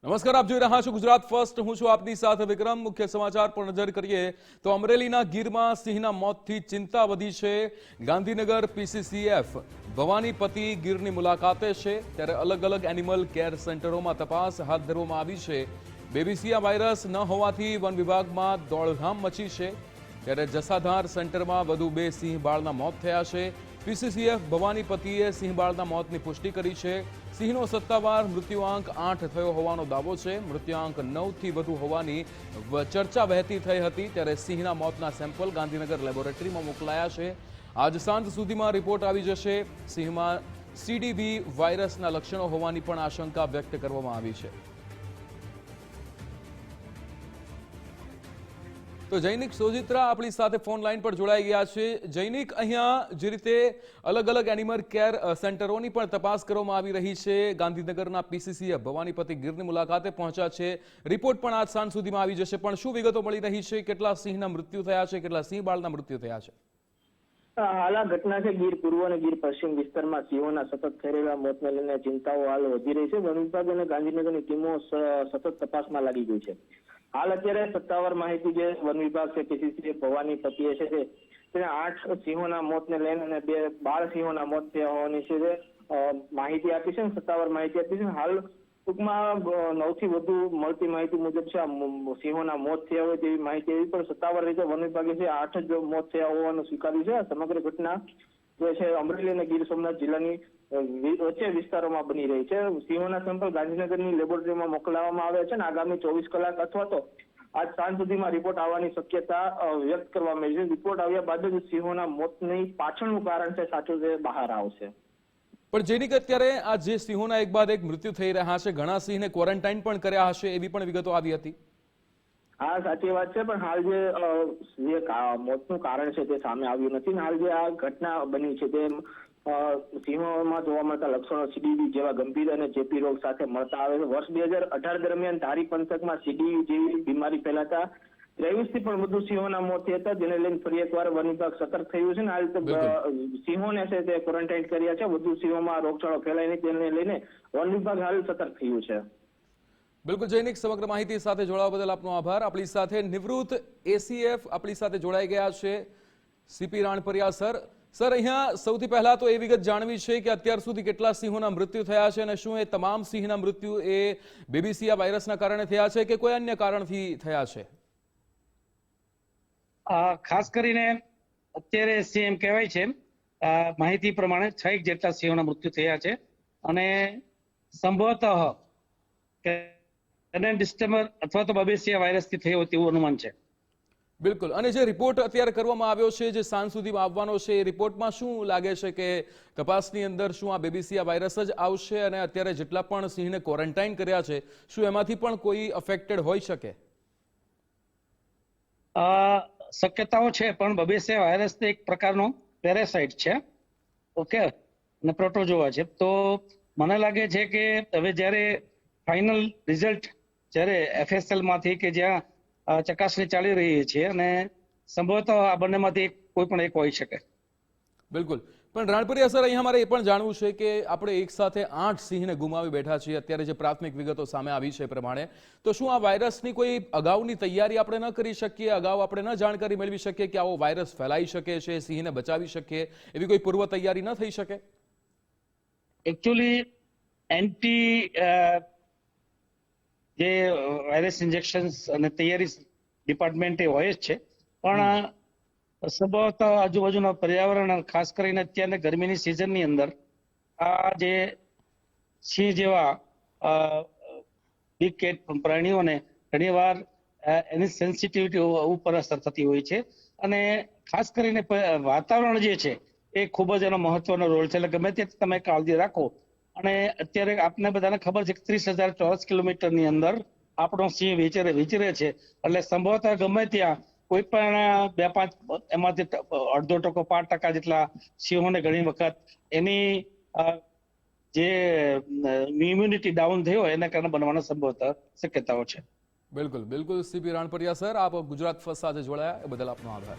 નમસ્કાર, આપ જોઈ રહ્યા છો ગુજરાત ફર્સ્ટ। હું છું આપની સાથે વિક્રમ। મુખ્ય સમાચાર પર નજર કરીએ તો અમરેલીના ગીરમાં સિંહના મોતથી ચિંતા વધી છે। ગાંધીનગર પીસીસીએફ ભવાનીપતિ ગીરની મુલાકાતે છે, ત્યારે અલગ અલગ એનિમલ કેર સેન્ટરોમાં તપાસ હાથ ધરવામાં આવી છે। બેબીસિયા વાયરસ ન હોવાથી વન વિભાગમાં દોડધામ મચી છે, ત્યારે જસાધાર સેન્ટરમાં વધુ 2 સિંહ બાળના મોત થયા છે। પીસીસીએફ ભવાનીપતિએ સિંહ બાળના મોતની પુષ્ટિ કરી છે। સિંહનો સત્તાવાર મૃત્યુઆંક 8 થયો હોવાનો દાવો છે। મૃત્યુઆંક 9 થી વધુ હોવાની ચર્ચા વહેતી થઈ હતી, ત્યારે સિંહના મોતના સેમ્પલ ગાંધીનગર લેબોરેટરીમાં મોકલાયા છે। આજ સાંજ સુધીમાં રિપોર્ટ આવી જશે। સિંહમાં સીડીવી વાયરસના લક્ષણો હોવાની પણ આશંકા વ્યક્ત કરવામાં આવી છે। તો જૈનિક સોજિત્રા આપણી સાથે ફોન લાઈન પર જોડાઈ ગયા છે। જૈનિક, અહીંયા જે રીતે અલગ અલગ એનિમલ કેર સેન્ટરોની પણ તપાસ કરવામાં આવી રહી છે, ગાંધીનગરના પીસીસીએફ ભવાનીપતિ ગીરની મુલાકાતે પહોંચ્યા છે, રિપોર્ટ પણ આજ સાંજ સુધીમાં આવી જશે, પણ શું વિગતો મળી રહી છે? કેટલા સિંહના મૃત્યુ થયા છે, કેટલા સિંહ બાળના મૃત્યુ થયા છે? હાલ આ ઘટના છે ગીર પૂર્વ અને ગીર પશ્ચિમ વિસ્તારમાં સિંહોના સતત થઈ રહેલા મોતને લઈને ચિંતાઓ હાલ વધી રહી છે। વન વિભાગ અને ગાંધીનગરની ટીમો સતત તપાસમાં લાગી ગઈ છે। હાલ અત્યારે સત્તાવાર માહિતી જે વન વિભાગ છે પીસીસીએફ ભવાનીપતિએ છે તેને 8 સિંહોના મોતને લઈને અને 2 બાળ સિંહોના મોત થયા હોવાની છે માહિતી આપી છે, સત્તાવાર માહિતી આપી છે। હાલ ટૂંકમાં 9 થી વધુ મળતી માહિતી મુજબ છે સિંહોના મોત થયા હોય તેવી માહિતી એવી, પણ સત્તાવાર રીતે વન વિભાગે છે 8 જ મોત થયા હોવાનું સ્વીકાર્યું છે। આ સમગ્ર ઘટના જે છે અમરેલી અને ગીર સોમનાથ જિલ્લાની વચ્ચે વિસ્તારોમાં બની રહી છે। સિંહોના સેમ્પલ ગાંધીનગરની લેબોરેટરીમાં મોકલવામાં આવ્યા છે અને આગામી 24 કલાક અથવા તો આજ સાંજ સુધીમાં રિપોર્ટ આવવાની શક્યતા વ્યક્ત કરવામાં આવી છે। રિપોર્ટ આવ્યા બાદ જ સિંહોના મોતની પાછળનું કારણ છે સાચું તે બહાર આવશે। પણ જેની અત્યારે આ જે સિંહોના એક બાદ એક મૃત્યુ થઈ રહ્યા છે, ઘણા સિંહને ક્વોરન્ટાઇન પણ કર્યા હશે, એવી પણ વિગતો આવી હતી। હા, સાચી વાત છે, પણ હાલ જે મોતનું કારણ છે તે સામે આવ્યું નથી। હાલ જે આ ઘટના બની છે તે સિંહોમાં જોવા મળતા લક્ષણો સીડીવી જેવા ગંભીર અને ચેપી રોગ સાથે મળતા આવે છે। વર્ષ 2018 દરમિયાન ધારી પંથકમાં સીડીવી જેવી બીમારી ફેલાતા 23 થી પણ વધુ સિંહોના મોત થયા હતા, જેને લઈને ફરી એકવાર વન વિભાગ સતર્ક થયું છે અને હાલ સિંહોને છે તે ક્વોરન્ટાઇન કર્યા છે। વધુ સિંહોમાં રોગચાળો ફેલાય નહીં તેને લઈને વન વિભાગ હાલ સતર્ક થયું છે। બિલકુલ જૈનિક, સમગ્ર માહિતી સાથે જોડાવા બદલ આપનો આભાર। આપણી સાથે નિવૃત્ત એસીએફ આપણી સાથે જોડાઈ ગયા છે સીપી રાણપરિયા સર। સર, અહીંયા સૌથી પહેલા તો એ વિગત જાણવી છે કે અત્યાર સુધી કેટલા સિંહોના મૃત્યુ થયા છે અને શું એ તમામ સિંહના મૃત્યુ એ બેબીસિયા વાયરસના કારણે થયા છે કે કોઈ અન્ય કારણથી થયા છે? ખાસ કરીને અત્યારે એમ કહેવાય છે માહિતી પ્રમાણે 6 જેટલા સિંહોના મૃત્યુ થયા છે અને સંભવતઃ ડિસ્ટેમર અથવા તો બેબીસિયા વાયરસથી થયો તેવું અનુમાન છે। બિલકુલ, અને જે રિપોર્ટ અત્યારે કરવામાં આવ્યો છે, જે સાંજ સુધીમાં આવવાનો છે, એ રિપોર્ટમાં શું લાગે છે કે તપાસની અંદર શું આ બેબીસિયા વાયરસ જ આવશે અને અત્યારે જેટલા પણ સિંહને ક્વોરન્ટાઇન કર્યા છે શું એમાંથી પણ કોઈ અફેક્ટેડ હોઈ શકે? શક્યતાઓ છે, પણ બેબીસિયા વાયરસ એક પ્રકારનો પેરાસાઇટ છે, ઓકે, અને પ્રોટોઝોઆ છે। તો મને લાગે છે કે હવે જ્યારે ફાઇનલ રિઝલ્ટ જ્યારે એફએસએલ માંથી કે જ્યાં ચકાસણી ચાલી રહી છે અને સંભવતઃ આ બંનેમાંથી કોઈ પણ એક હોઈ શકે। બિલકુલ, પણ રાણપરિયા સર, અહીંયા મારે એ પણ જાણવું છે કે આપણે એક સાથે 8 સિંહને ગુમાવી બેઠા છીએ અત્યારે, જે પ્રાથમિક વિગતો સામે આવી છે પ્રમાણે, તો શું આ વાયરસની કોઈ અગાઉની તૈયારી આપણે ન કરી શકીએ? અગાઉ આપણે ન જાણકારી મેળવી શકીએ કે આવો વાયરસ ફેલાઈ શકે છે, સિંહને બચાવી શકીએ, એવી કોઈ પૂર્વ તૈયારી ન થઈ શકે? એકચ્યુઅલી જે વાયરસ ઇન્જેક્શન્સ અને તૈયારી ડિપાર્ટમેન્ટ હોય જ છે, પણ સંભવતઃ આજુબાજુના પર્યાવરણ, ખાસ કરીને અત્યારે ગરમીની સિઝનની અંદર આ જે સિંહ જેવા બિગ કેટ પ્રાણીઓને ઘણીવાર એની સેન્સિટિવિટી ઉપર અસર થતી હોય છે અને ખાસ કરીને વાતાવરણ જે છે એ ખૂબ જ એનો મહત્વનો રોલ છે। એટલે ગમે તે તમે કાળજી રાખો, અને અત્યારે આપને બધાને ખબર છે કે 30,000 ચોરસ કિલોમીટરની અંદર આપણો સિંહ વિચરે છે, એટલે સંભવતઃ ગમે ત્યાં કોઈ પણ 2-5 એમાંથી 0.5% 5% જેટલા સિંહોને ઘણી વખત એની જે ઇમ્યુનિટી ડાઉન થયો એના કારણે બનવાના સંભવતઃ શક્યતાઓ છે। બિલકુલ બિલકુલ સીપી રાણપરિયા સર, આપ ગુજરાત ફર્સ્ટ સાથે જોડાયા એ બદલ આપનો આભાર।